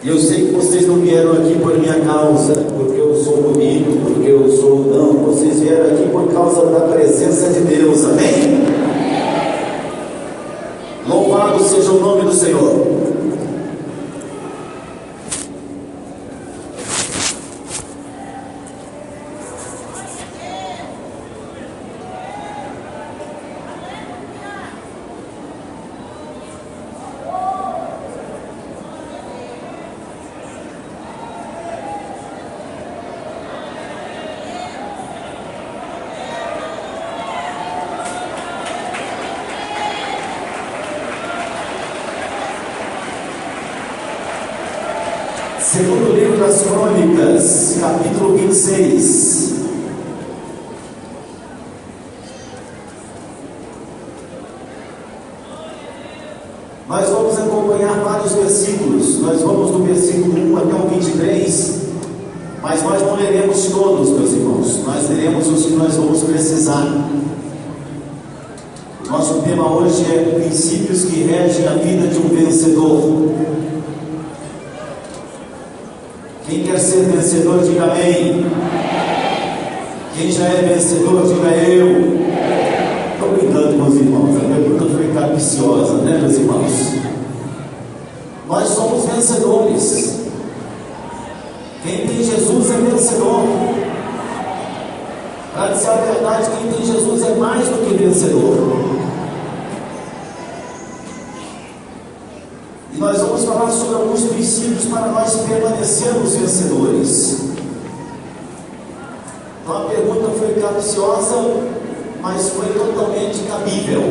E eu sei que vocês não vieram aqui por minha causa, porque eu sou bonito, porque eu sou... Não, vocês vieram aqui por causa da presença de Deus, amém? Louvado seja o nome do Senhor. Segundo livro das Crônicas, capítulo 26. Nós vamos acompanhar vários versículos. Nós vamos do versículo 1 até o 23. Mas nós não leremos todos, meus irmãos. Nós leremos os que nós vamos precisar. Nosso tema hoje é princípios que regem a vida de um vencedor. Quem quer ser vencedor, diga amém. Quem já é vencedor, diga eu. Estou brincando com os irmãos, a pergunta foi capciosa, né, meus irmãos? Nós somos vencedores. Quem tem Jesus é vencedor. Para dizer a verdade, quem tem Jesus é mais do que vencedor. E nós vamos falar sobre alguns princípios para nós permanecermos vencedores. Então a pergunta foi capciosa, mas foi totalmente cabível.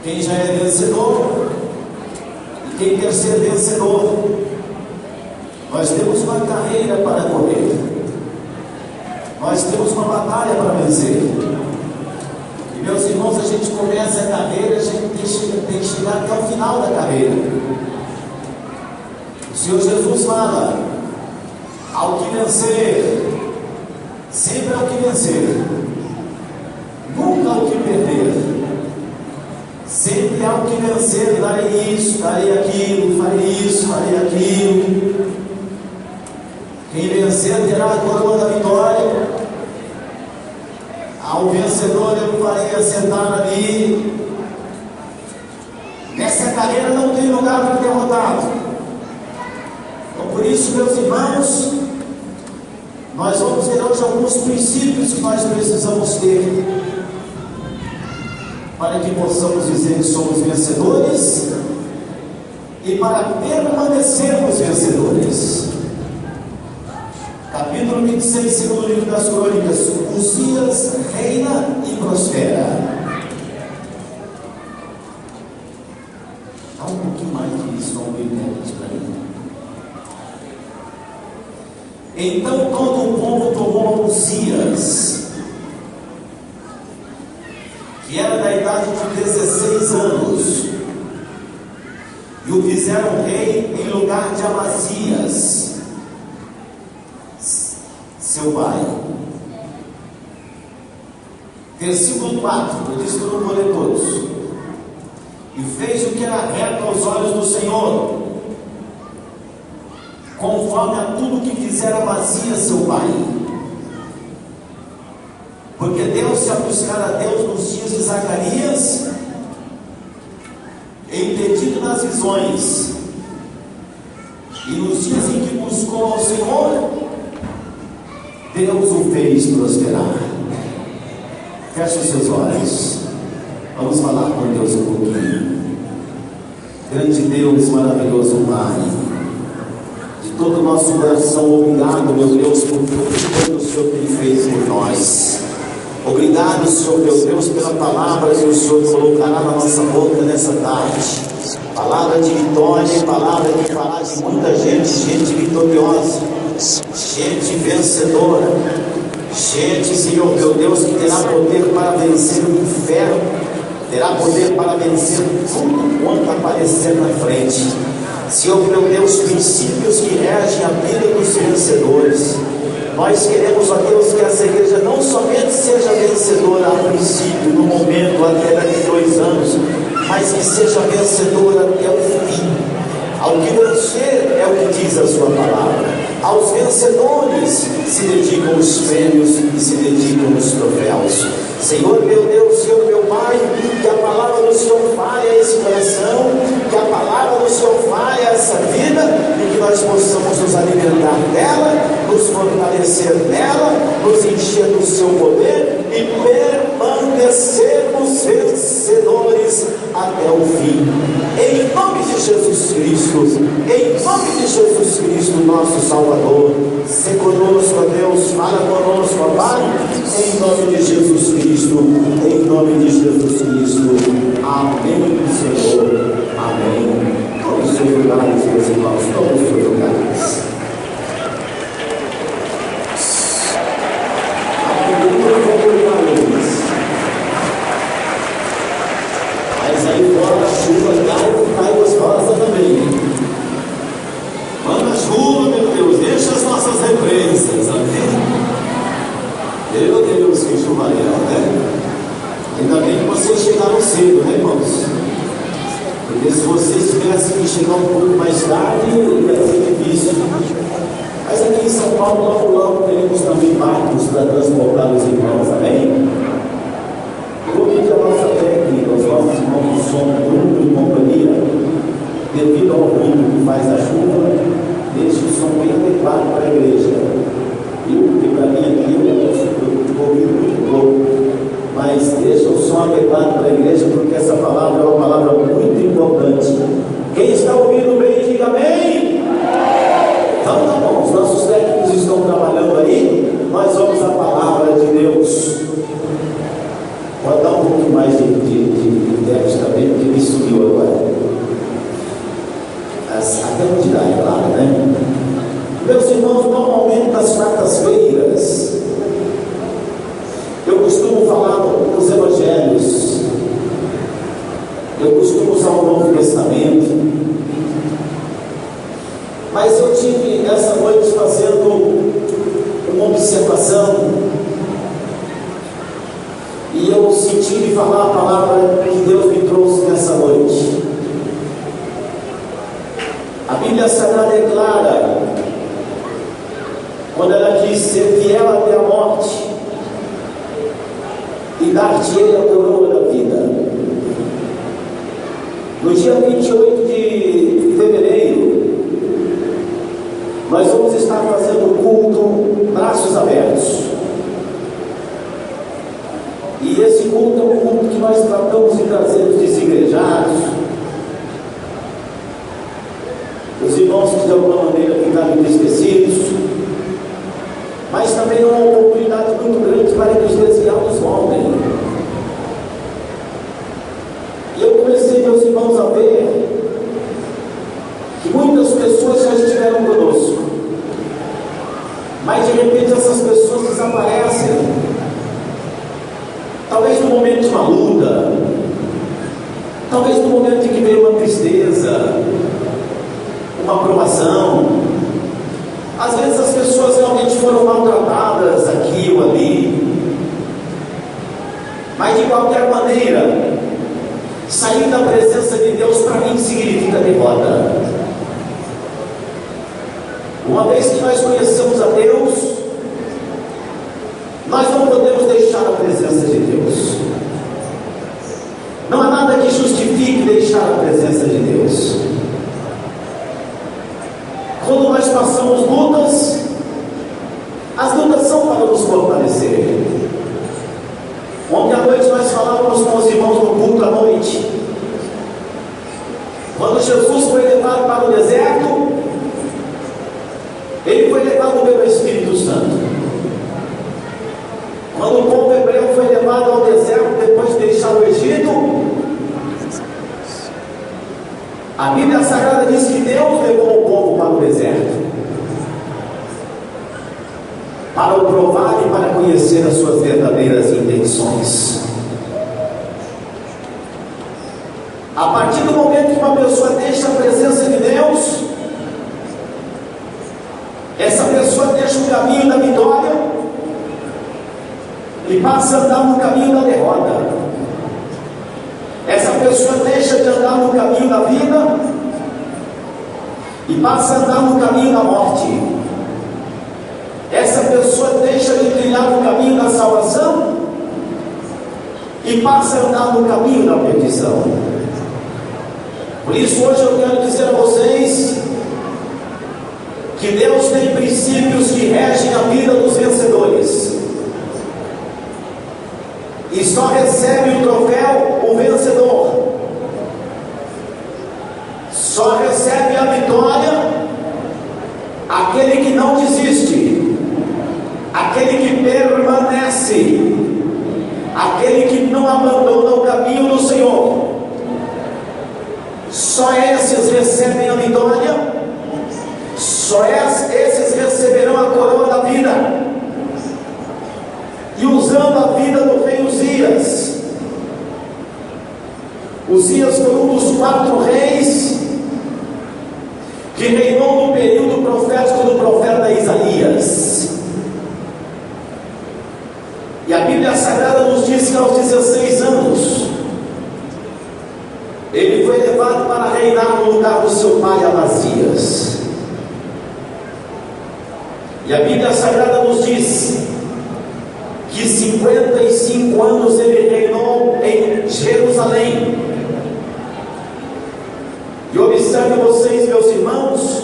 Quem já é vencedor e quem quer ser vencedor, nós temos uma carreira para correr. Nós temos uma batalha para vencer. E meus irmãos, a gente começa a carreira, a gente tem que chegar até o final da carreira. O Senhor Jesus fala: ao que vencer, sempre ao que vencer, nunca ao que perder. Sempre ao que vencer, darei isso, darei aquilo, farei isso, farei aquilo. Quem vencer terá a coroa da vitória. Ao vencedor eu farei assentar ali. Nessa carreira não tem lugar para o derrotado. Então, por isso, meus irmãos, nós vamos ver hoje alguns princípios que nós precisamos ter para que possamos dizer que somos vencedores e para permanecermos vencedores. Capítulo 26, segundo livro das Crônicas. Uzias reina e prospera. Dá um pouquinho mais de isso, não me internet para mim. Então todo o povo tomou Uzias, que era da idade de 16 anos, e o fizeram rei em lugar de Amazias, seu pai. Versículo 4, eu disse que eu não vou ler todos. E fez o que era reto aos olhos do Senhor, conforme a tudo que fizera Amazias, seu pai. Porque deu-se a buscar a Deus nos dias de Zacarias, entendido nas visões, e nos dias em que buscou ao Senhor, Deus o fez prosperar. Feche os seus olhos. Vamos falar com Deus um pouquinho. Grande Deus, maravilhoso Pai, de todo o nosso coração, obrigado, meu Deus, por tudo que o Senhor tem feito por nós. Obrigado, Senhor, meu Deus, pela palavra que o Senhor colocará na nossa boca nessa tarde. Palavra de vitória, palavra que fará de muita gente, gente vitoriosa, gente vencedora, gente, Senhor, meu Deus, que terá poder para vencer o inferno, terá poder para vencer tudo quanto aparecer na frente. Senhor, meu Deus, princípios que regem a vida dos vencedores. Nós queremos, ó Deus, que essa igreja não somente seja vencedora a princípio, no momento, até daqui 2 anos, mas que seja vencedora até o fim. diz a sua palavra. Aos vencedores se dedicam os prêmios e se dedicam os troféus. Senhor meu Deus, Senhor meu Pai, que a palavra do Senhor fale a esse coração, que a palavra do Senhor fale a essa vida, e que nós possamos nos alimentar dela, nos fortalecer nela, nos encher do seu poder e permanecermos vencedores até o fim. Em nome de Jesus Cristo, em nome de Jesus Cristo, nosso Salvador, se conosco, ó Deus, fala conosco, ó Pai, em nome de Jesus Cristo, em nome de Jesus Cristo. Amém, Senhor. Amém. Todos os seus lugares, meus irmãos, todos os seus lugares. Mas aí fora a chuva cai gostosa também. Manda chuva, meu Deus, deixa as nossas represas, amém? Meu Deus, que chuvarel, né? Ainda bem que vocês chegaram cedo, né, irmãos? Porque se vocês tivessem que chegar um pouco mais tarde, ia ser difícil. Mas aqui em São Paulo, logo teremos também barcos para transportar os irmãos, amém? Eu vou pedir a nossa técnica, os nossos irmãos do som, grupo e companhia, devido ao ruído que faz a chuva, deixe o som bem adequado para a igreja. Porque para mim aqui eu estou ouvindo muito pouco, mas deixa o som adequado para a igreja, porque essa palavra é uma palavra muito importante. Quem está ouvindo bem, diga amém. Então tá bom, os nossos técnicos estão trabalhando aí, nós vamos à palavra de Deus. Pode dar um pouco mais de texto também, porque me subiu agora. Até onde dá, é claro, né? Meus irmãos, normalmente nas quartas-feiras eu costumo falar dos evangelhos, eu costumo usar o Novo Testamento, mas eu tive essa noite fazendo uma observação e eu senti de falar a palavra que Deus me trouxe nessa noite. A Bíblia Sagrada é clara quando ela diz: ser fiel até a morte e dar-te-ei a coroa da vida. No dia 28 de fevereiro, nós vamos estar fazendo o culto braços abertos. E esse culto é um culto que nós tratamos de trazer os desigrejados, os irmãos que de alguma maneira ficaram entristecidos, mas também é uma oportunidade muito grande para que os desviados voltem. E eu comecei, meus irmãos, a ver que muitas pessoas já estiveram conosco, mas de repente essas pessoas desaparecem, talvez no momento de uma luta, talvez no momento em que veio uma tristeza, uma provação. Às vezes as pessoas realmente foram maltratadas aqui ou ali, mas de qualquer maneira, sair da presença de Deus para mim significa derrota. Uma vez que nós conhecemos a Deus, nós não podemos deixar a presença de Deus. Não há nada que justifique deixar a presença de Deus. Quando nós passamos lutas, as lutas são para nos fortalecer. Ontem à noite nós falávamos com os irmãos no culto à noite. Quando Jesus foi levado para o deserto, ele foi levado pelo Espírito Santo. Quando o povo hebreu foi levado ao deserto depois de deixar o Egito, a Bíblia Sagrada diz que Deus levou o povo para o deserto para o provar e para conhecer as suas verdadeiras intenções. A partir do momento que uma pessoa deixa a presença de Deus, essa pessoa deixa o caminho da vitória e passa a andar no caminho da derrota. Essa pessoa deixa de andar no caminho da vida e passa a andar no caminho da morte, essa pessoa deixa de trilhar o caminho da salvação e passa a andar no caminho da perdição. Por isso hoje eu quero dizer a vocês que Deus tem princípios que regem a vida dos vencedores, e só recebe o troféu o vencedor, só recebe a vitória aquele que não desiste, aquele que permanece, aquele que não abandona o caminho do Senhor. Só esses recebem a vitória, só esses receberão a coroa da vida. E usando a vida do rei Uzias, Uzias foi um dos 4 reis que reinou no período profético do profeta Isaías. E a Bíblia Sagrada nos diz que aos 16 anos ele foi levado para reinar no lugar do seu pai Amazias. E a Bíblia Sagrada nos diz que 55 anos ele reinou em Jerusalém. E observe vocês, meus irmãos,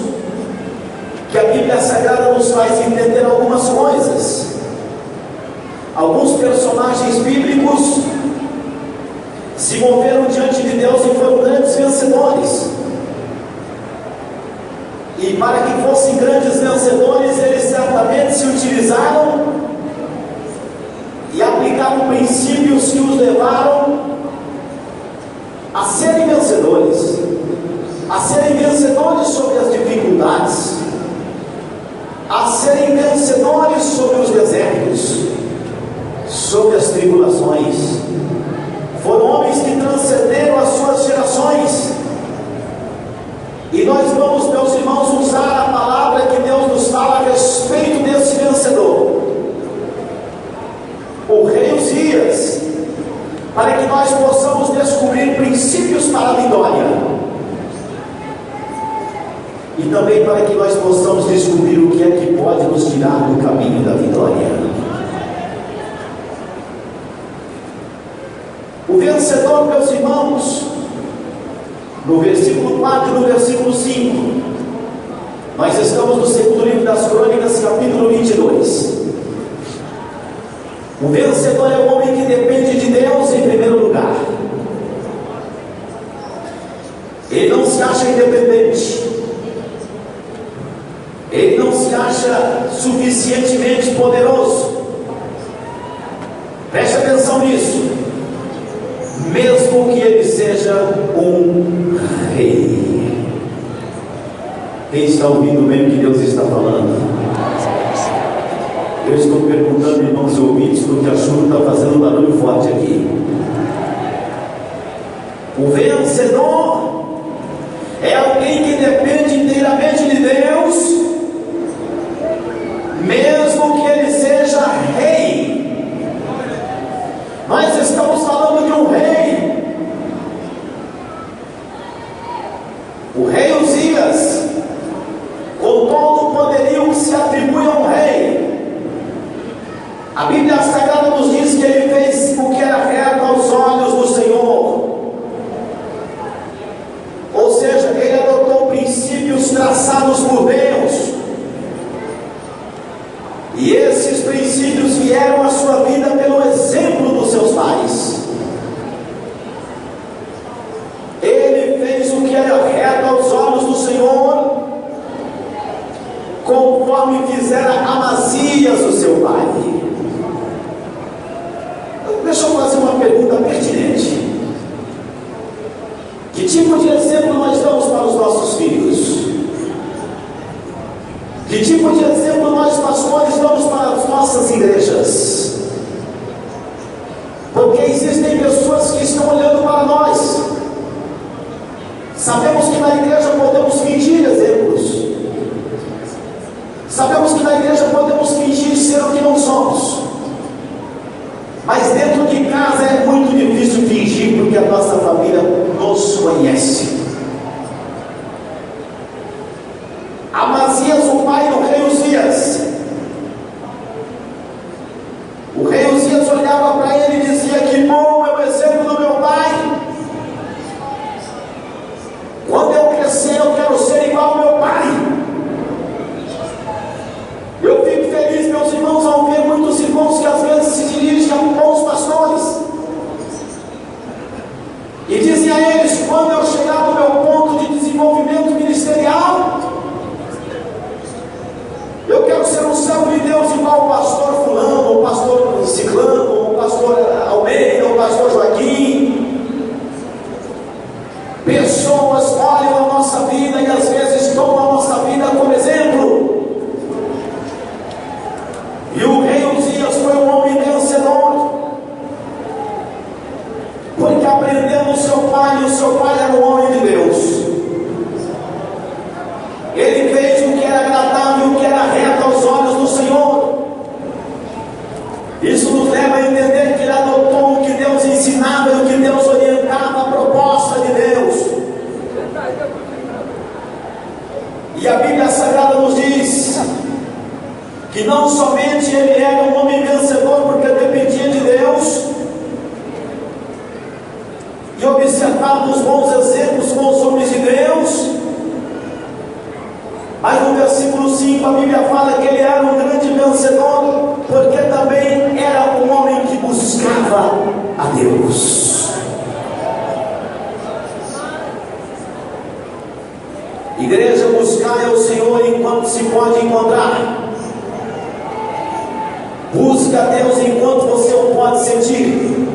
que a Bíblia Sagrada nos faz entender algumas coisas. Alguns personagens bíblicos se moveram diante de Deus e foram grandes vencedores. E para que fossem grandes vencedores, eles certamente se utilizaram e aplicaram princípios que os levaram a serem vencedores, sobre as dificuldades, a serem vencedores sobre os desertos, sobre as tribulações. Foram homens que transcenderam as suas gerações. E nós vamos, meus irmãos, usar a palavra que Deus nos fala a respeito desse vencedor, o rei Uzias, para que nós possamos descobrir princípios para a vitória, e também para que nós possamos descobrir o que é que pode nos tirar do caminho da vitória. O vencedor, meus irmãos, no versículo 4 e no versículo 5, nós estamos no segundo livro das Crônicas, capítulo 22. O vencedor é o homem que depende de Deus em primeiro lugar. Ele não se acha independente, ele não se acha suficientemente poderoso. Preste atenção nisso. Mesmo que ele seja um rei. Quem está ouvindo bem o que Deus está falando? Eu estou perguntando, irmãos ouvintes, porque a chuva está fazendo um barulho forte aqui. O vencedor é alguém que depende inteiramente de Deus, mesmo que ele seja rei. Nós estamos falando de um rei. O rei Uzias, com todo o poderio que se atribui a um rei, a Bíblia Sagrada nos diz que ele fez o que era reto aos olhos do Senhor. Ou seja, ele adotou princípios traçados por Deus, e esses princípios vieram à sua vida pelo exemplo dos seus pais. Ele fez o que era reto aos olhos do Senhor, conforme fizera Amazias, o seu pai. Deixa eu fazer uma pergunta pertinente. Que tipo de exemplo nós damos para os nossos filhos? Que tipo de exemplo nós, pastores, damos para as nossas igrejas? Porque existem pessoas que estão olhando para nós. Sabemos que na igreja podemos fingir exemplos. Sabemos que na igreja podemos fingir ser o que não somos. Mas dentro de casa é muito difícil fingir, porque a nossa família nos conhece. Isso nos leva a entender que ele adotou o que Deus ensinava e o que Deus orientava, a proposta de Deus. E a Bíblia Sagrada nos diz que não somente ele era um homem vencedor porque dependia de Deus e observava os bons exemplos com os homens de Deus, mas no versículo 5 a Bíblia fala que ele era um grande vencedor porque também era um homem que buscava a Deus. Igreja, buscar é o Senhor enquanto se pode encontrar. Busca a Deus enquanto você o pode sentir.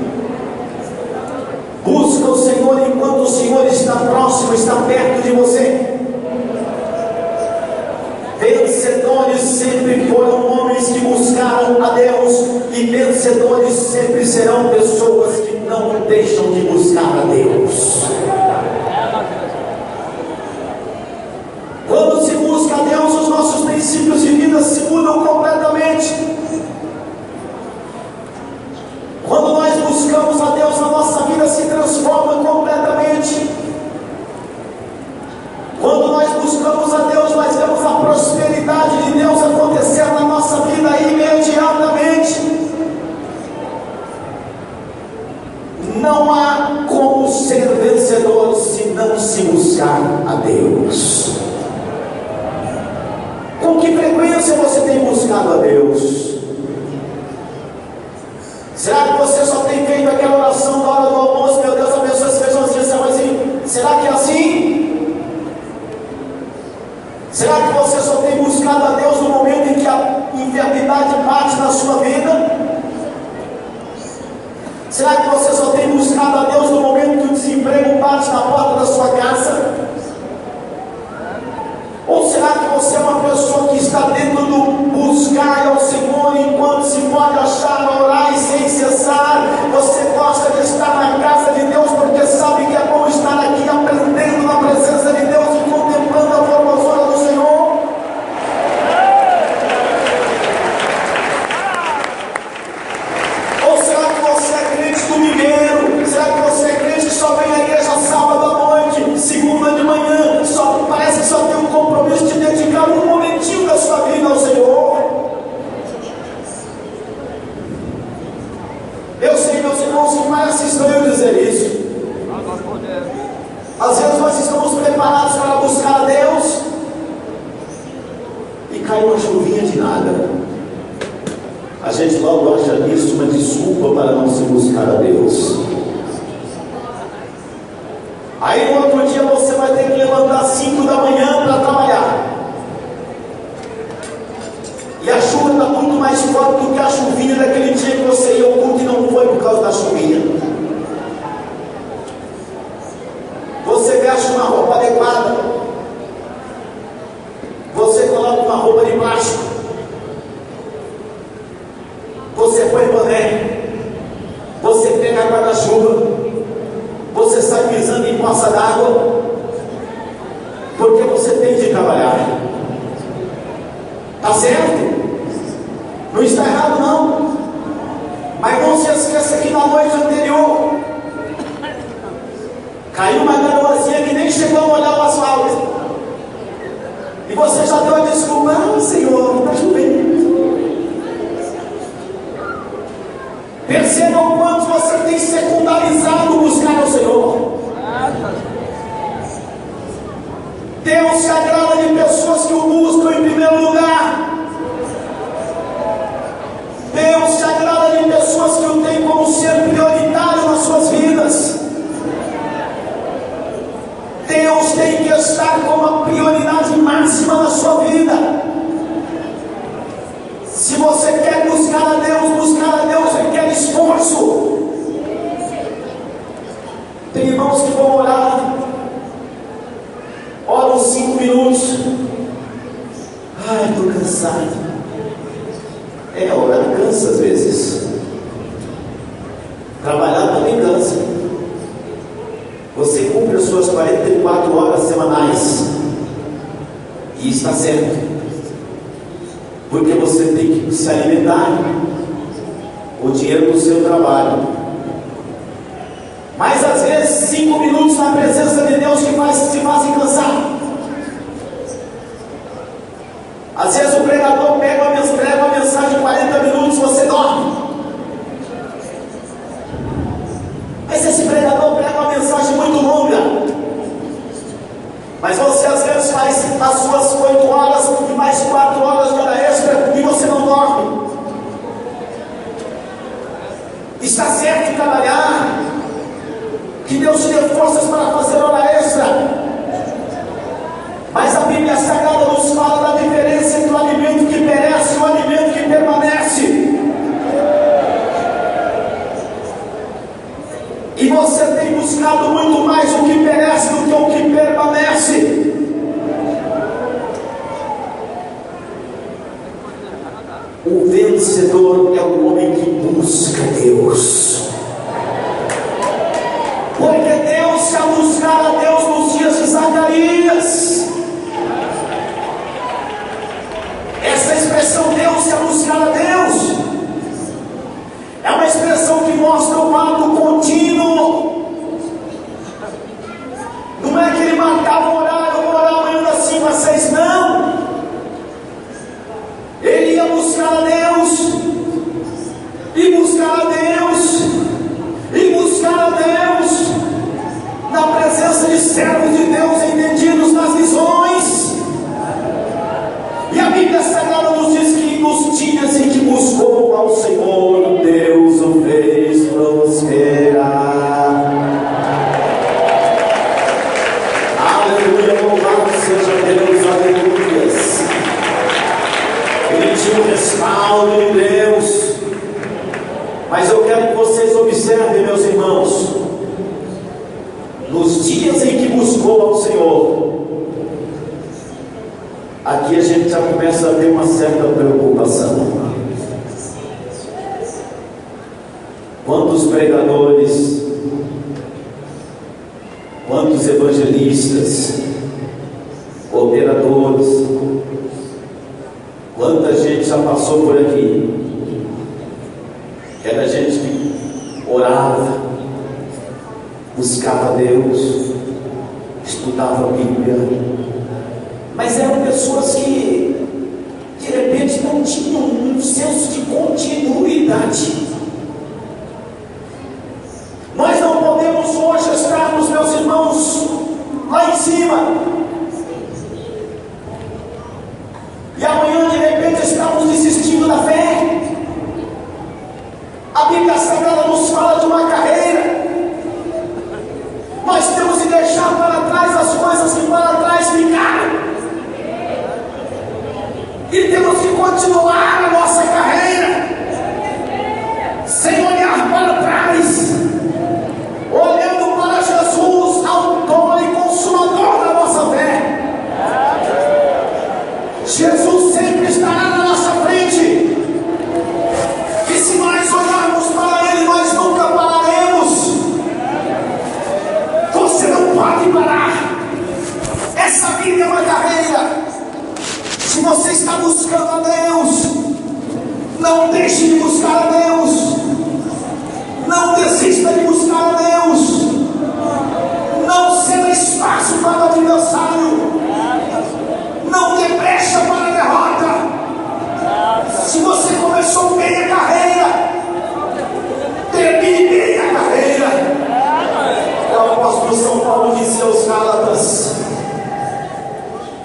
Busca o Senhor enquanto o Senhor está próximo, está perto de você. Vencedores sempre foram homens que buscaram a Deus, e vencedores sempre serão pessoas que não deixam de buscar a Deus. Quando se busca a Deus, os nossos princípios de vida se mudam completamente. Quando nós buscamos a Deus, a nossa vida se transforma completamente. Quando nós buscamos a Deus, nós vemos a prosperidade de Deus acontecer na nossa vida imediatamente. Não há como ser vencedor se não se buscar a Deus. Com que frequência você tem buscado a Deus? Será que você só tem feito aquela oração da hora do almoço? Meu Deus, abençoe esse feijãozinho, assim. Será que é assim? Será que você só tem buscado a Deus no momento em que a enfermidade bate na sua vida? Será que você só tem buscado a Deus no momento que o desemprego bate na porta da sua casa? Ou será que você é uma pessoa que está dentro do buscar ao Senhor enquanto se pode achar, orar e sem cessar? Você gosta de estar na casa de Deus porque sabe que é bom estar aqui aprendendo na presença de Deus e contemplando a formosura do Senhor? Ou será que você é crente domingueiro? Será que você é crente que só vem à igreja sábado à noite, segunda de manhã, parece que só tem um compromisso de dedicar um momentinho da sua vida ao Senhor? Eu sei, meus irmãos, que parece estranho dizer isso. Às vezes nós estamos preparados para buscar a Deus e cai uma chuvinha de nada. A gente logo acha isso uma desculpa para não se buscar a Deus. Aí no outro dia você vai ter que levantar 5 da manhã para trabalhar. E a chuva está muito mais forte do que a chuvinha daquele dia que você ia ao culto e não foi por causa da chuvinha. Você veste uma roupa adequada. Você coloca uma roupa de baixo. Você põe boné. Você pega guarda-chuva. Você sai pisando em poça d'água, porque você tem de trabalhar. Está certo? Não está errado não. Mas não se esqueça que na noite anterior caiu uma garoazinha que nem chegou a molhar o asfalto, e você já deu a desculpa: ah, Senhor, está chovendo. Perceba o quanto você tem secundarizado buscar ao Senhor. Deus se agrada de pessoas que o buscam em primeiro lugar. Deus se agrada de pessoas que o têm como ser prioritário nas suas vidas. Deus tem que estar como a prioridade máxima na sua vida. Se você quer buscar a Deus requer esforço. Tem irmãos que vão orar, oram 5 minutos. Ai, estou cansado. Orar cansa às vezes. Trabalhar também cansa. Você cumpre as suas 44 horas semanais, e está certo, porque você tem que se alimentar, o dinheiro do seu trabalho. Mas às vezes 5 minutos na presença de Deus te fazem cansar. Às vezes o pregador prega uma mensagem de 40 minutos, você dorme. Mas esse pregador prega uma mensagem muito longa. Mas você às vezes faz as suas 8 horas e mais 4 horas de hora extra e você não dorme. Está certo de trabalhar, que Deus te dê forças para fazer hora extra. Mas a Bíblia Sagrada nos fala da diferença entre o alimento que perece e o alimento que permanece. E você tem buscado muito mais o que perece do que o que permanece. O vencedor é o homem que busca Deus. Porque Deus, se a buscar a Deus nos dias de Zacarias, essa expressão Deus, se a buscar a Deus, é uma expressão que mostra um ato contínuo. Não é que ele marcava o horário, vou orar amanhã das 5 às 6, não. Ele ia buscar a Deus, e buscar a Deus, e buscar a Deus, na presença de servos de Deus entendidos nas visões. E a Bíblia Sagrada nos diz que nos dias em que buscou ao Senhor, Deus o fez prosperar. Aleluia, louvado seja Deus, aleluias. Ele tinha o respaldo de Deus. Mas eu quero que vocês observem, meus irmãos, nos dias em que buscou ao Senhor, aqui a gente já começa a ter uma certa preocupação. Quantos pregadores, quantos evangelistas, operadores, quanta gente já passou por aqui. Era gente que orava, buscava Deus, estudava a Bíblia, mas eram pessoas que de repente não tinham um senso de continuidade. Nós não podemos hoje estarmos, meus irmãos, lá em cima, e amanhã de repente estamos desistindo da fé. A Bíblia Sagrada nos fala de uma carreira. Nós temos que deixar para trás as coisas que para trás ficaram, e temos que continuar a nossa carreira, sem olhar para trás, olhando para Jesus, autor e consumador da nossa fé. Jesus sempre estará na nossa frente, e se nós olharmos para Ele, nós nunca pararemos. Você não pode parar. Essa vida é uma carreira. Se você está buscando a Deus, não deixe de buscar a Deus. Não desista de buscar a Deus. Não ceda espaço para o adversário. Não dê brecha para a derrota. Se você começou bem a carreira, termine bem a carreira. O apóstolo São Paulo disse aos Gálatas: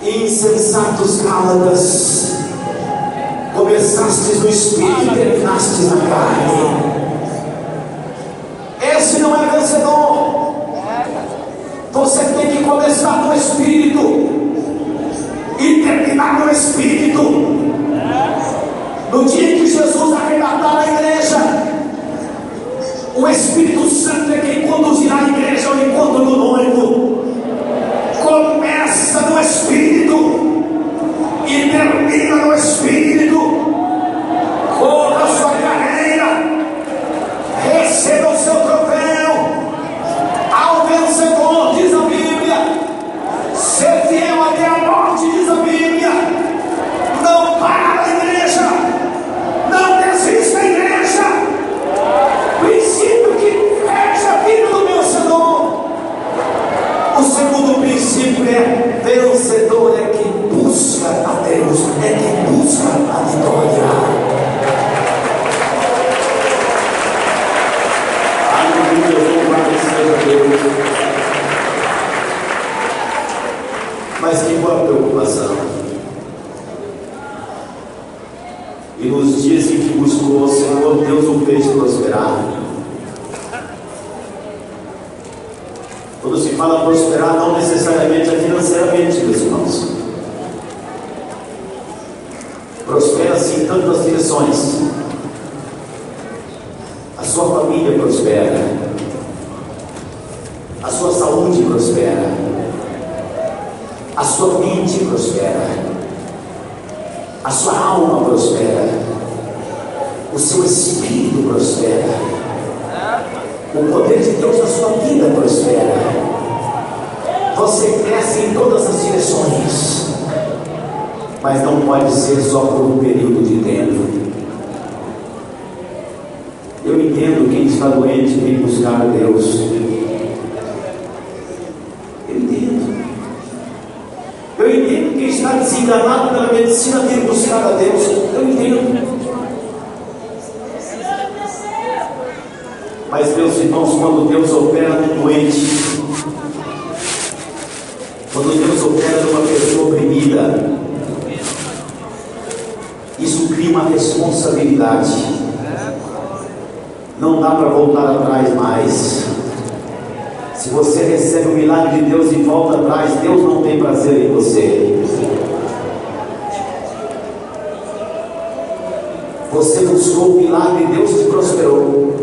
insensatos Gálatas, começastes no Espírito e terminastes na carne. Esse não é vencedor. Você tem que começar no Espírito e terminar no Espírito. No dia que Jesus arrebatar a igreja, o Espírito Santo é quem conduzirá a igreja ao encontro do noivo. Começa no Espírito e termina no Espírito. Corra a sua carreira, receba o seu troféu. Ao vencedor, diz a Bíblia, ser fiel até a morte, diz a Bíblia. Não para a igreja, não desista a igreja, Vencedor é quem busca a Deus, é quem busca a vitória. Aleluia, louvado seja Deus. Mas que boa preocupação. E nos dias em que buscou o Senhor, Deus o fez prosperar. Quando se fala prosperar, não necessariamente é financeiramente, meus irmãos. Prospera-se em tantas direções. A sua família prospera, a sua saúde prospera, a sua mente prospera, a sua alma prospera, o seu espírito prospera. O poder de Deus na sua vida prospera. Você cresce em todas as direções, mas não pode ser só por um período de tempo. Eu entendo quem está doente vem buscar a Deus. Eu entendo quem está desenganado pela medicina vem buscar a Deus. Eu entendo. Mas, meus irmãos, quando Deus opera no doente, quando Deus opera numa pessoa oprimida, isso cria uma responsabilidade. Não dá para voltar atrás mais. Se você recebe o milagre de Deus e volta atrás, Deus não tem prazer em você. Você buscou o milagre e Deus te prosperou.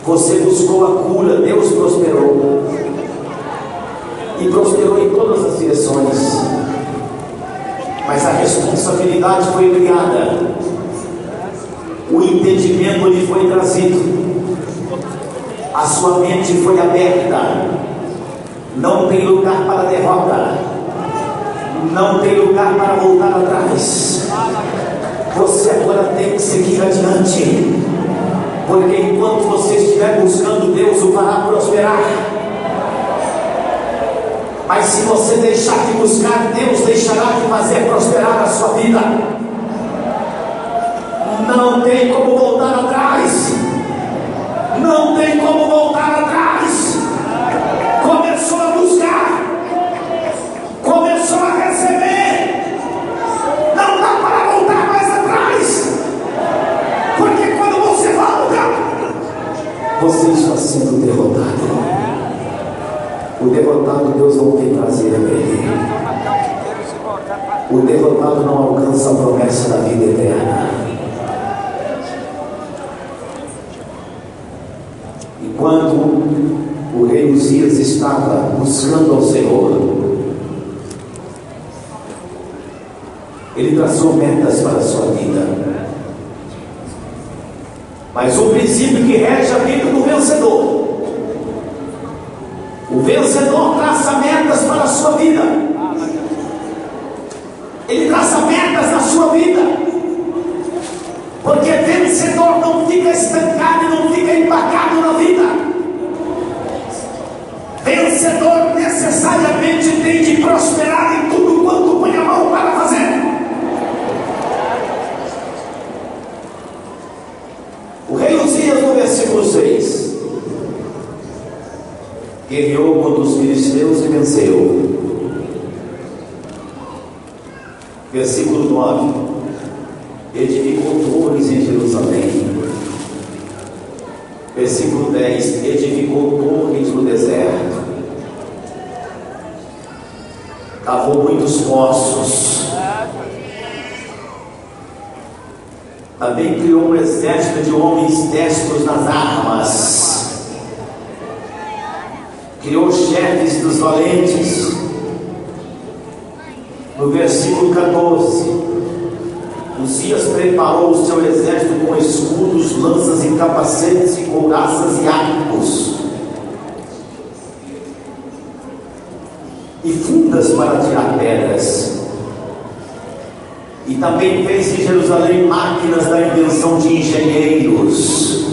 Você buscou a cura, Deus prosperou. E prosperou em todas as direções. Mas a responsabilidade foi criada. O entendimento lhe foi trazido. A sua mente foi aberta. Não tem lugar para derrota. Não tem lugar para voltar atrás. Você agora tem que seguir adiante. Porque enquanto você estiver buscando Deus, o fará prosperar. Mas se você deixar de buscar, Deus deixará de fazer prosperar a sua vida. Não tem como voltar atrás. Não tem como voltar atrás. Começou a buscar, começou a receber. Não dá para voltar mais atrás. Porque quando você volta, você está sendo derrotado. O derrotado, Deus não tem prazer nele. O derrotado não alcança a promessa da vida eterna. E quando o rei Uzias estava buscando ao Senhor, ele traçou metas para a sua vida. Mas o princípio que rege a vida do vencedor, o vencedor traça metas para a sua vida. Ele traça metas na sua vida. Porque vencedor não fica estancado e não fica empacado na vida. Vencedor necessariamente tem de prosperar em tudo quanto põe a mão para fazer. O rei Uzias, no versículo 6, guerreou contra os filisteus e venceu. Versículo 9, edificou torres em Jerusalém. Versículo 10, edificou torres no deserto. Cavou muitos poços. Também criou um exército de homens destros nas armas. Criou chefes dos valentes. No versículo 14, Uzias preparou o seu exército com escudos, lanças e capacetes, e couraças e arcos, e fundas para tirar pedras. E também fez em Jerusalém máquinas da invenção de engenheiros,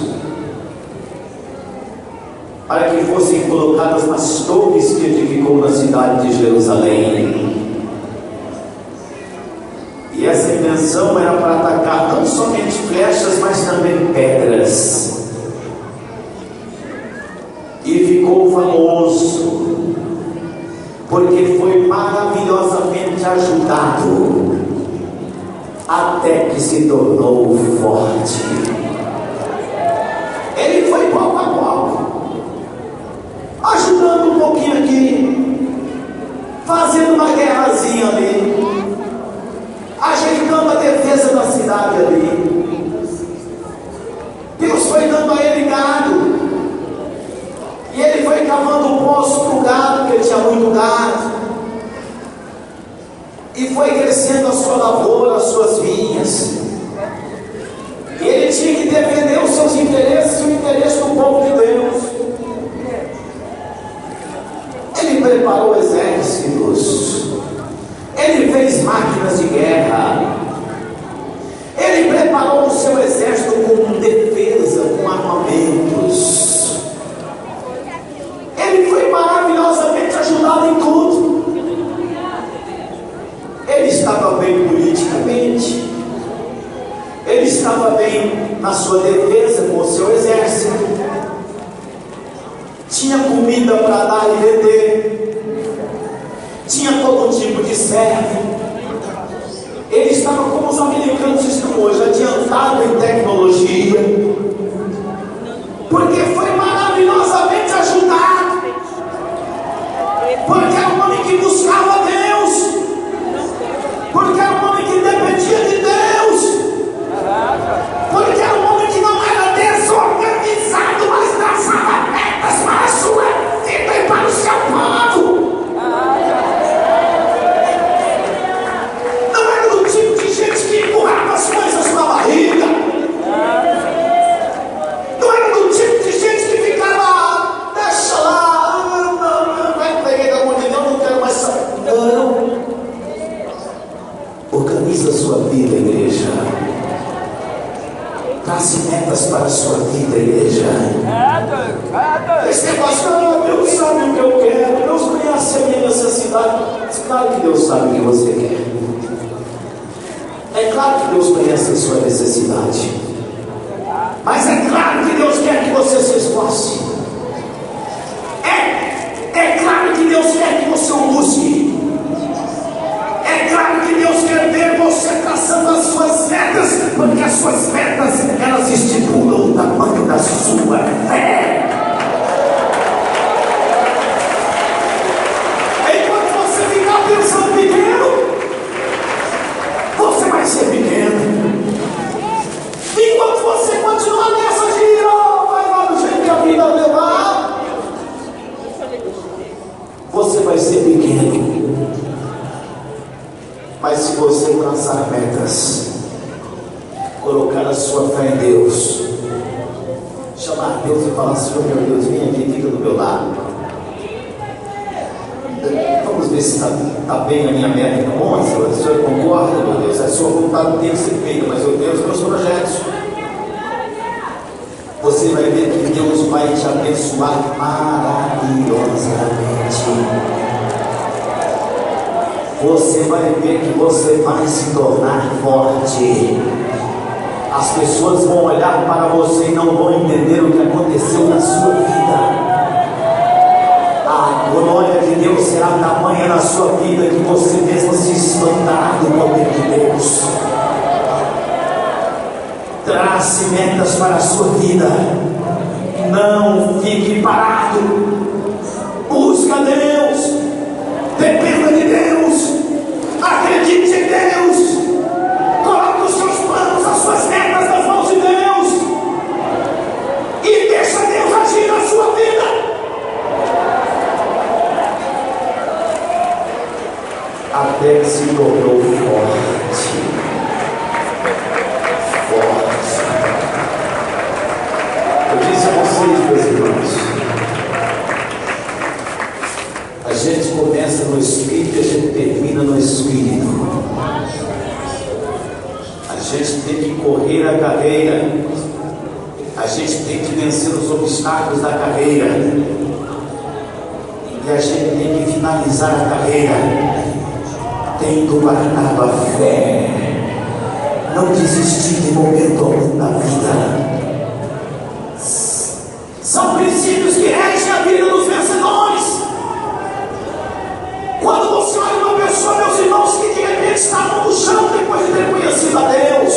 para que fossem colocadas nas torres que edificou na cidade de Jerusalém. E essa intenção era para atacar não somente flechas, mas também pedras. E ficou famoso, porque foi maravilhosamente ajudado, até que se tornou forte. Ele foi pouco a pouco, ajudando um pouquinho aqui, fazendo uma guerrazinha ali, ajeitando a defesa da cidade ali. Deus foi dando a ele gado, e ele foi cavando um poço para o gado, porque ele tinha muito gado, e foi crescendo a sua lavoura, as suas vinhas. E ele tinha que defender os seus interesses e o interesse do povo de Deus. Ele preparou exércitos, ele fez máquinas de guerra, ele preparou o seu exército com defesa, com armamentos. Ele foi maravilhosamente ajudado em tudo. Ele estava bem politicamente, ele estava bem na sua defesa com o seu exército, tinha comida para dar e vender, tinha todo tipo de servo. Ele estava como os americanos estão hoje, adiantado em tecnologia, porque foi maravilhosamente ajudado, porque era um homem que buscava Deus, porque era um homem que dependia de Deus, porque era um homem que não era desorganizado, mas traçava metas para a sua vida e para o seu povo. Não era do tipo de gente que empurrava as coisas com a barriga, não era do tipo de gente que ficava, deixa lá, não vai pegar da mão de Deus, não quero mais saber. Não. Organiza a sua vida, igreja. Trace metas para a sua vida, igreja. Esse negócio, Deus sabe o que eu quero, Deus conhece a minha necessidade. Claro que Deus sabe o que você quer. É claro que Deus conhece a sua necessidade. Mas é claro que Deus quer que você se esforce. É claro que Deus quer que você o busque. É claro que Deus quer ver você traçando as suas metas, porque as suas metas, elas estipulam o tamanho da sua fé. Enquanto você ficar pensando pequeno, você vai ser pequeno. Enquanto você continuar nessa de vai lá do jeito que a vida levar, você vai ser pequeno. Mas se você traçar metas, colocar a sua fé em Deus, chamar Deus e falar: Senhor meu Deus, vem aqui, fica do meu lado. Vamos ver se está bem a minha meta, tá bom? O Senhor concorda, meu Deus? A sua vontade tem que ser feita, mas eu tenho os meus projetos. Você vai ver que Deus vai te abençoar maravilhosamente. Você vai ver que você vai se tornar forte. As pessoas vão olhar para você e não vão entender o que aconteceu na sua vida. A glória de Deus será tamanha na sua vida que você mesmo se espantará do poder de Deus. Trace metas para a sua vida. Não fique parado. Busca Deus. Dependa de Deus. Acredite em Deus. Coloque os seus planos, as suas metas nas mãos de Deus. E deixa Deus agir na sua vida. Até que se tornou forte. Eu disse a vocês, meus irmãos, a gente começa no Espírito e a gente termina no Espírito. A gente tem que correr a carreira, a gente tem que vencer os obstáculos da carreira. E a gente tem que finalizar a carreira tendo guardado a fé, não desistir de momento algum da vida. São princípios que regem a vida dos vencedores. Quando você olha uma pessoa, meus irmãos, que de repente estavam no chão depois de ter conhecido a Deus,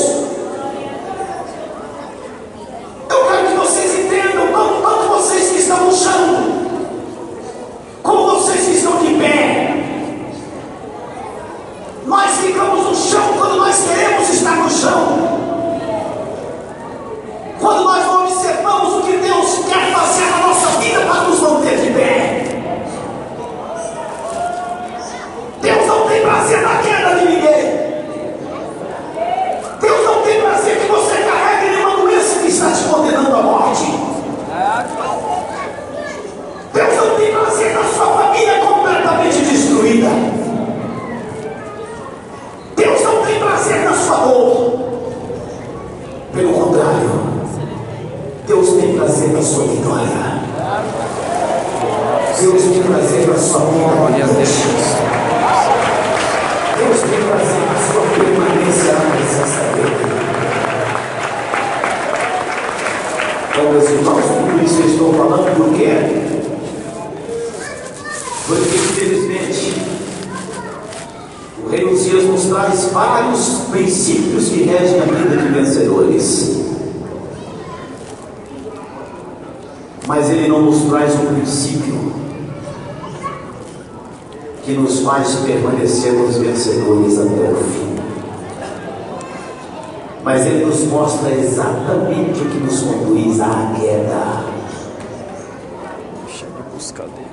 eu quero que vocês entendam, tanto vocês que estão no chão, como vocês que estão de pé. Nós ficamos no chão quando nós queremos estar no chão. Quando nós não observamos o que Deus quer fazer na nossa vida para nos manter de pé. Deus não tem prazer na queda de ninguém. Deus não tem prazer que você carregue nenhuma doença que está te condenando à morte. Deus não tem prazer na sua família completamente destruída. Deus não tem prazer na sua dor. Pelo contrário, Deus tem prazer na sua vitória. Deus tem prazer na sua vida. Deus tem prazer na sua permanência na presença dele. Então, meus irmãos, tudo isso eu estou falando por quê? Porque, infelizmente, o Rei Uzias nos traz vários princípios que regem a vida de vencedores. Mas ele não nos traz um princípio que nos faz permanecermos vencedores até o fim. Mas ele nos mostra exatamente o que nos conduz à queda.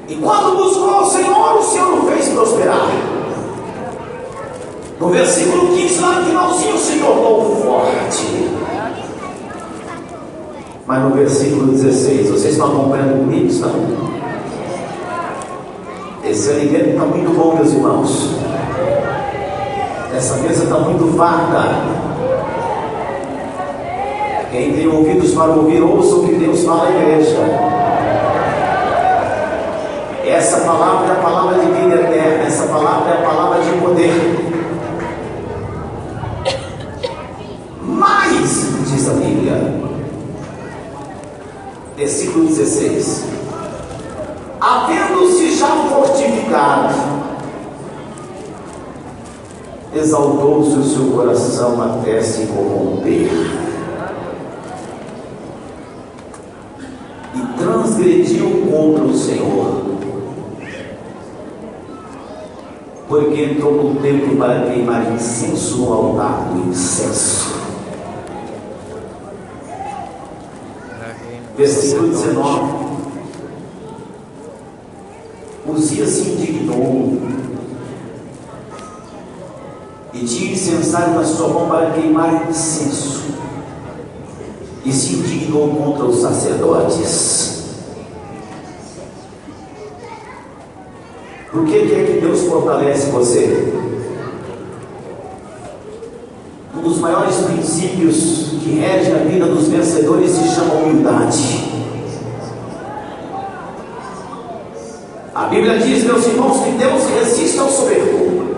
E quando buscou o Senhor o fez prosperar. No versículo 15, lá no finalzinho, se tornou forte. Mas no versículo 16, vocês estão acompanhando comigo? Estão? Esse alimento está muito bom, meus irmãos. Essa mesa está muito farta. Quem tem ouvidos para ouvir, ouça o que Deus fala à igreja. Essa palavra é a palavra de vida eterna. Essa palavra é a palavra de poder. Mas, diz a Bíblia, versículo 16: havendo-se já fortificado, exaltou-se o seu coração até se corromper, e transgrediu contra o Senhor, porque entrou no templo para queimar incenso no altar do incenso. Versículo 19: Uzias se indignou e tinha incensário na sua mão para queimar incenso, e se indignou contra os sacerdotes. Por que é que Deus fortalece você? Um dos maiores princípios que rege a vida dos vencedores se chama humildade. A Bíblia diz, meus irmãos, que Deus resiste ao soberbo,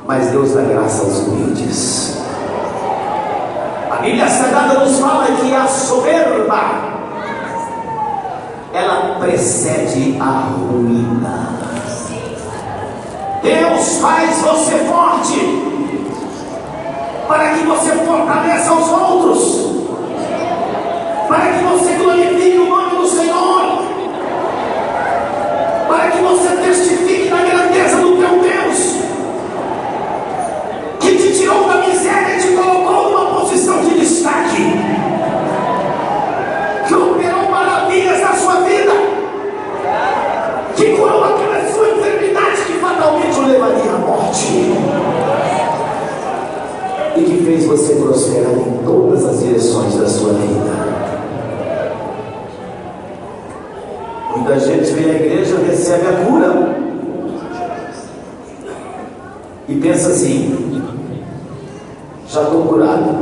mas Deus dá graça aos humildes. A Bíblia Sagrada nos fala que a soberba, ela precede a ruína. Deus faz você forte para que você fortaleça os outros, para que você glorifique o nome do Senhor, para que você testifique da grandeza do teu Deus, que te tirou da miséria e te colocou numa posição de destaque, que operou maravilhas na sua vida, que curou aquela sua enfermidade que fatalmente o levaria à morte, e que fez você prosperar em todas as direções da sua vida. Muita gente vem à igreja, recebe a cura e pensa assim: já estou curado,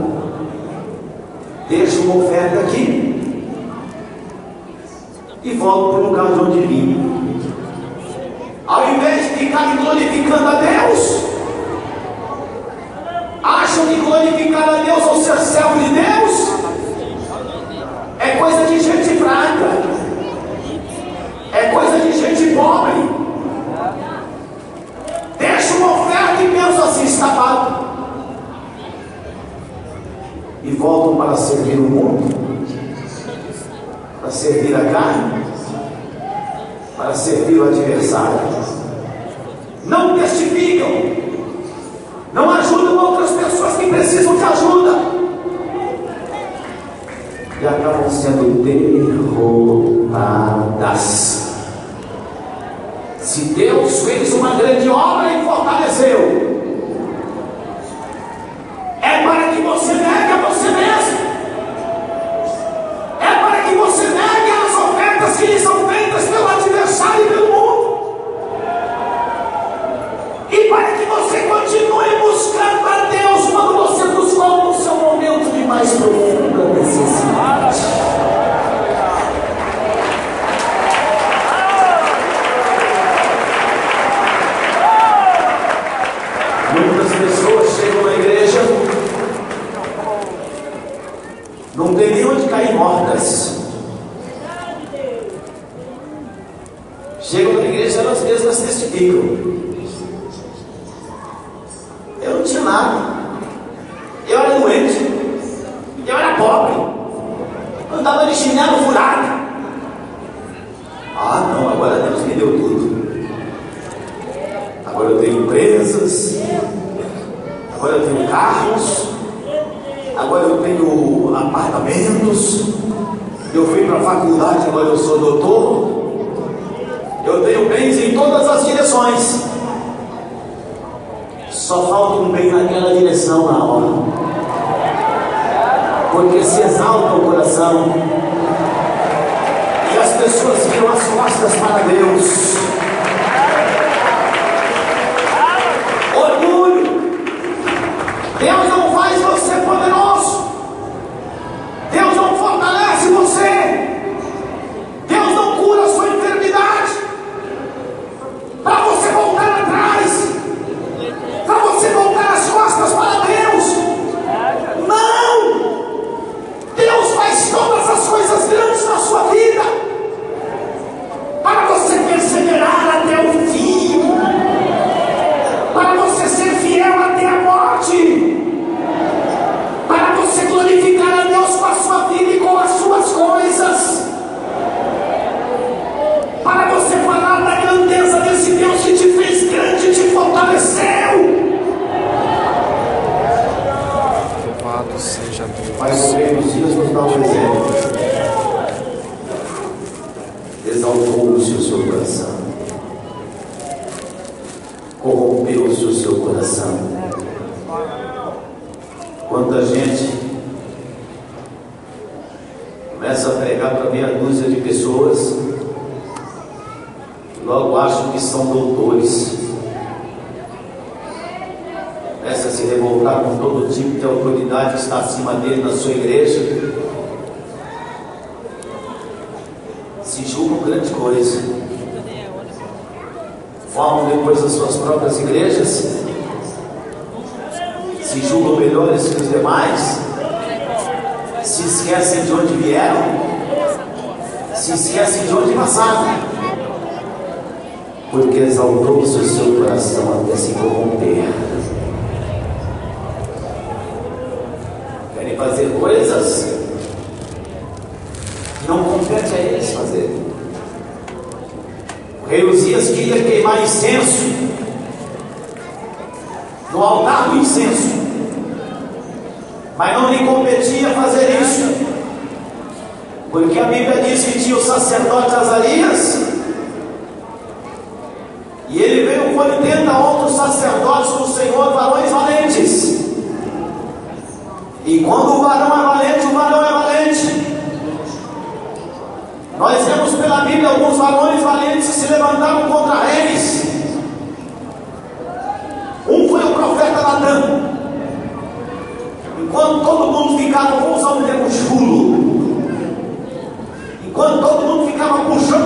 deixa uma oferta aqui e volto para o lugar de onde vim. Ao invés de ficarem glorificando a Deus, acham que glorificar a Deus ou ser servo de Deus é coisa de gente fraca, é coisa de gente pobre. Deixa uma oferta e pensa assim, está pago. E voltam para servir o mundo, para servir a carne, para servir o adversário. Não testificam, não ajudam outras pessoas que precisam de ajuda, e acabam sendo derrotadas. Se Deus fez uma grande obra e fortaleceu, é para que você negue a você mesmo, é para que você negue as ofertas que lhe são feitas pelo adversário e pelo mundo, e para que você continue buscando a Deus quando você buscou no seu momento de mais profunda necessidade. Muitas pessoas chegam na igreja, não tem nem onde cair mortas. Chegam na igreja, elas mesmas testificam: eu não tinha nada, eu era doente, eu era pobre, eu andava de chinelo furado. Ah não, agora Deus me deu tudo. Agora eu tenho empresas, agora eu tenho carros, agora eu tenho apartamentos, eu fui para a faculdade, agora eu sou doutor, eu tenho bens em todas as direções. Só falta um bem naquela direção na hora, porque se exalta o coração e as pessoas viram as costas para Deus. Deus não faz você poderoso, Deus não fortalece você, Deus não cura a sua enfermidade para você voltar atrás, para você voltar as costas para Deus. Não! Deus faz todas as coisas grandes na sua vida para você perseverar até o fim, para você ser fiel até a morte, para você glorificar a Deus com a sua vida e com as suas coisas, para você falar da grandeza desse Deus que te fez grande e te fortaleceu. Louvado seja Deus. Pai, nos dias nos dá um exemplo. Exaltou-se o seu coração, corrompeu-se o seu coração. Quanta gente começa a pregar para meia dúzia de pessoas, logo acham que são doutores, começa a se revoltar com todo tipo de autoridade que está acima dele na sua igreja, se julgam grande coisa, formam depois as suas próprias igrejas, se julgam melhores que os demais, se esquecem de onde vieram, se esquecem de onde passaram, porque exaltou-se o seu coração até se corromper. Querem fazer coisas que não compete a eles fazer. O rei Uzias queria queimar incenso no altar do incenso, mas não lhe competia fazer isso, porque a Bíblia diz que tinha o sacerdote Azarias, e ele veio com 80 outros sacerdotes do Senhor, varões valentes. E quando o varão é valente, o varão é valente. Nós vemos pela Bíblia alguns varões valentes que se levantaram contra reis. Um foi o profeta Natã. Enquanto todo mundo ficava, vou usar um termo chulo, enquanto todo mundo ficava puxando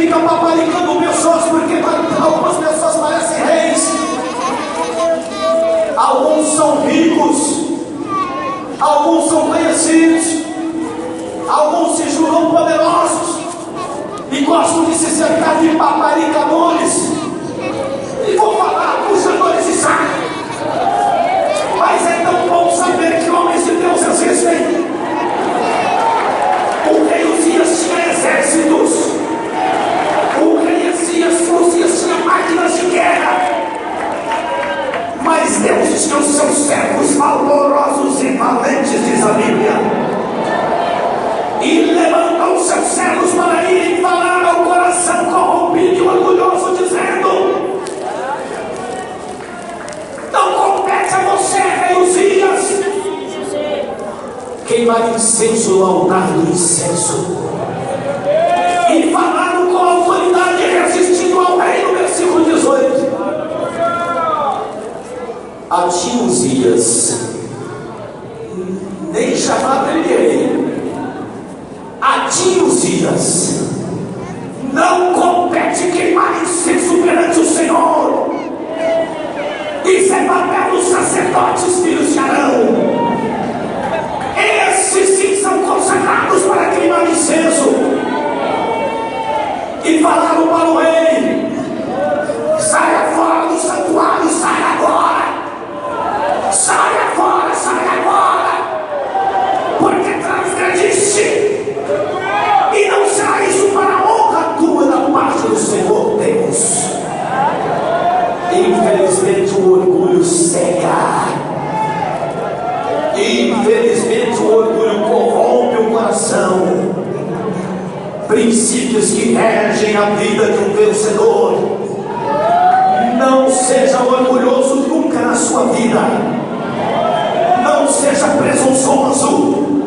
fica paparicando pessoas, porque algumas pessoas parecem reis, alguns são ricos, alguns são conhecidos, alguns se juram poderosos e gostam de se cercar de paparicadores e vão falar puxadores de saco. Mas é tão bom saber que homens de Deus existem. O rei Uzias tinha exércitos, o rei Uzias tinha máquinas de guerra, mas Deus tinha os seus servos valorosos e valentes, diz a Bíblia, e levantou os seus servos para irem falar ao coração corrompido e orgulhoso, dizendo: não compete a você, rei Uzias, queimar incenso no altar do incenso. E falaram com autoridade, resistindo ao rei, no versículo 18. A ti, Uzias, nem chamado ele de rei, a ti, Uzias, não compete queimar incenso perante o Senhor. Isso é papel dos sacerdotes, filhos de Arão. Esses sim são consagrados para queimar incenso. E falaram para o rei: saia fora do santuário, saia agora. Saia fora, saia agora, porque transgrediste, e não será isso para a honra tua da parte do Senhor Deus. Infelizmente o orgulho cega, infelizmente o orgulho corrompe o coração. Princípios que regem a vida de um vencedor. Não seja orgulhoso nunca na sua vida. Não seja presunçoso.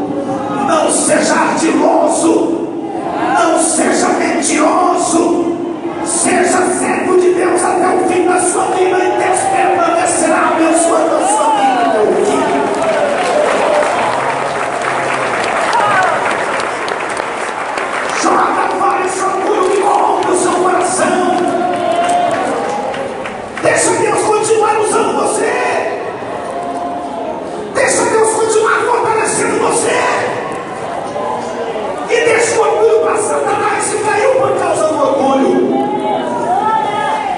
Não seja ardiloso. Não seja mentiroso. Seja servo de Deus até o fim da sua vida, e Deus permanecerá abençoando a sua vida até o fim. Joga fora esse orgulho que corrompe o seu coração. Deixa Deus continuar usando você. Deixa Deus continuar fortalecendo você. E deixa o orgulho para Satanás, se caiu por causa do orgulho.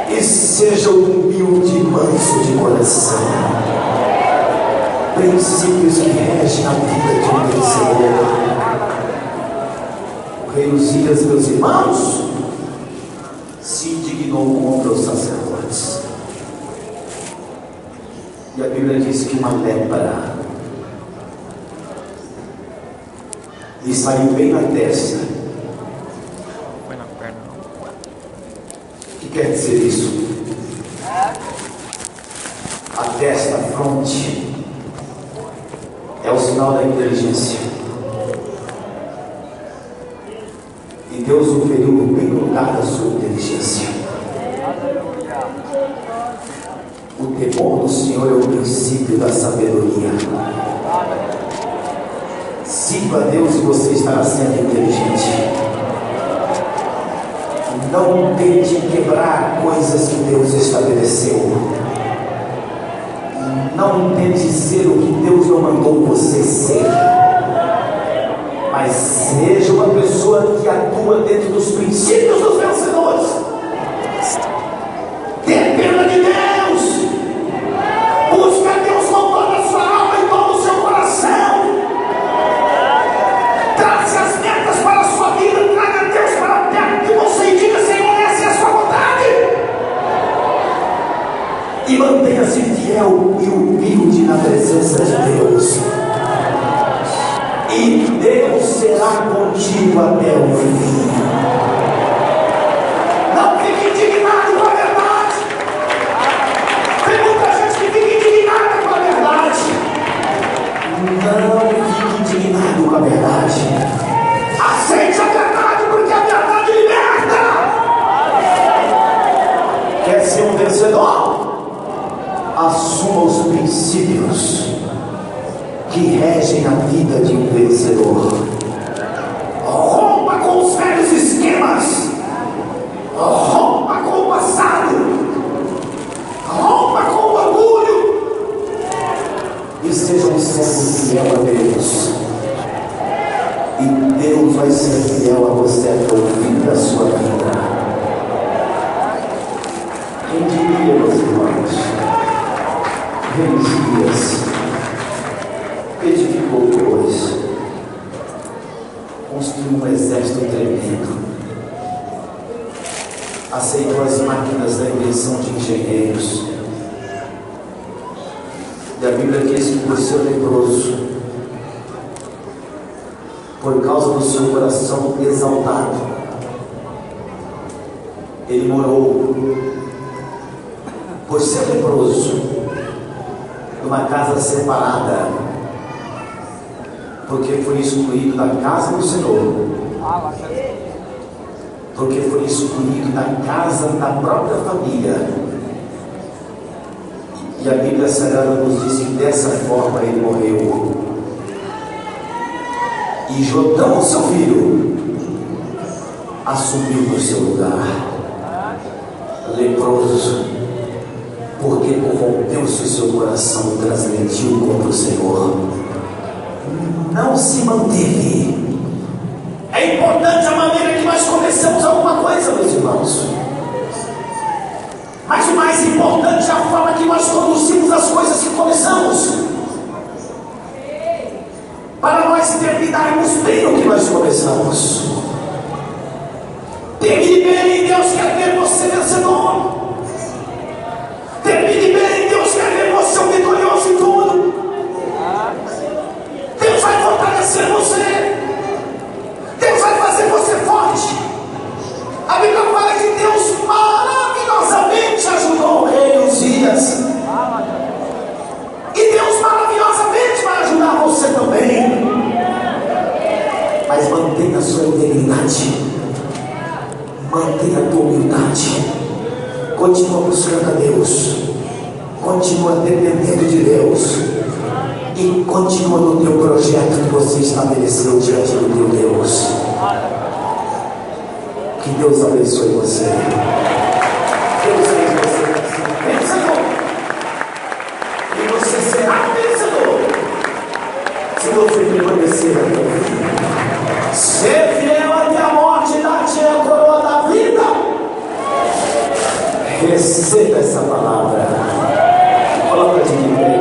E seja humilde e manso de coração. Princípios que regem a vida de um vencedor. O rei Uzias, meus irmãos, se indignou contra os sacerdotes. E a Bíblia diz que uma lepra lhe saiu bem na testa. Foi na perna. O que quer dizer isso? A testa, a fronte, é o sinal da inteligência. E Deus o feriu bem no lugar da sua inteligência. O temor do Senhor é o princípio da sabedoria. Sirva a Deus e você estará sendo inteligente. Não tente quebrar coisas que Deus estabeleceu. Não tente ser o que Deus não mandou você ser. Mas seja uma pessoa que atua dentro dos princípios dos vencedores. Dependa de Deus. Busca Deus com toda a sua alma e todo o seu coração. Trace as metas para a sua vida. Traga Deus para perto de você e diga: Senhor, essa é a sua vontade. E mantenha-se fiel e humilde na presença de Deus. E Deus será contigo até o fim. Não fique indignado com a verdade. Tem muita gente que fica indignada com a verdade. Não fique indignado com a verdade. Aceite a verdade, porque a verdade liberta. Quer ser um vencedor? Assuma os princípios que regem a vida de um vencedor. Rompa com os velhos esquemas você é provido da sua vida. Quem diria, meus irmãos, Elias edificou dois, construiu um exército tremendo, aceitou as máquinas da invenção de engenheiros. E a Bíblia diz que por ser leproso, por causa do seu coração exaltado, ele morou, por ser leproso, numa casa separada, porque foi excluído da casa do Senhor, porque foi excluído da casa da própria família. E a Bíblia Sagrada nos diz que dessa forma ele morreu. E Jotão, seu filho, assumiu no seu lugar, leproso, porque corrompeu-se o seu coração e transgrediu contra o Senhor. Não se manteve. É importante a maneira que nós começamos alguma coisa, meus irmãos. Mas o mais importante é a forma que nós conduzimos as coisas que começamos, para nós terminarmos bem o que nós começamos. Termine bem, Deus quer ver você vencedor. Termine bem, Deus quer ver você um vitorioso em tudo. Deus vai fortalecer você. Deus vai fazer você forte. A Bíblia fala que Deus maravilhosamente ajudou o rei Uzias. E Deus maravilhosamente vai ajudar você também. Mas mantenha a sua integridade, mantenha a tua humildade, continua buscando a Deus, continua dependendo de Deus, e continua no teu projeto que você estabeleceu diante do teu Deus. Que Deus abençoe você. Deus abençoe você. Vencedor. E você será vencedor se você permanecer até o fim. Ser fiel até a morte, dar-te a coroa da vida. Receba essa palavra. Coloca de pé.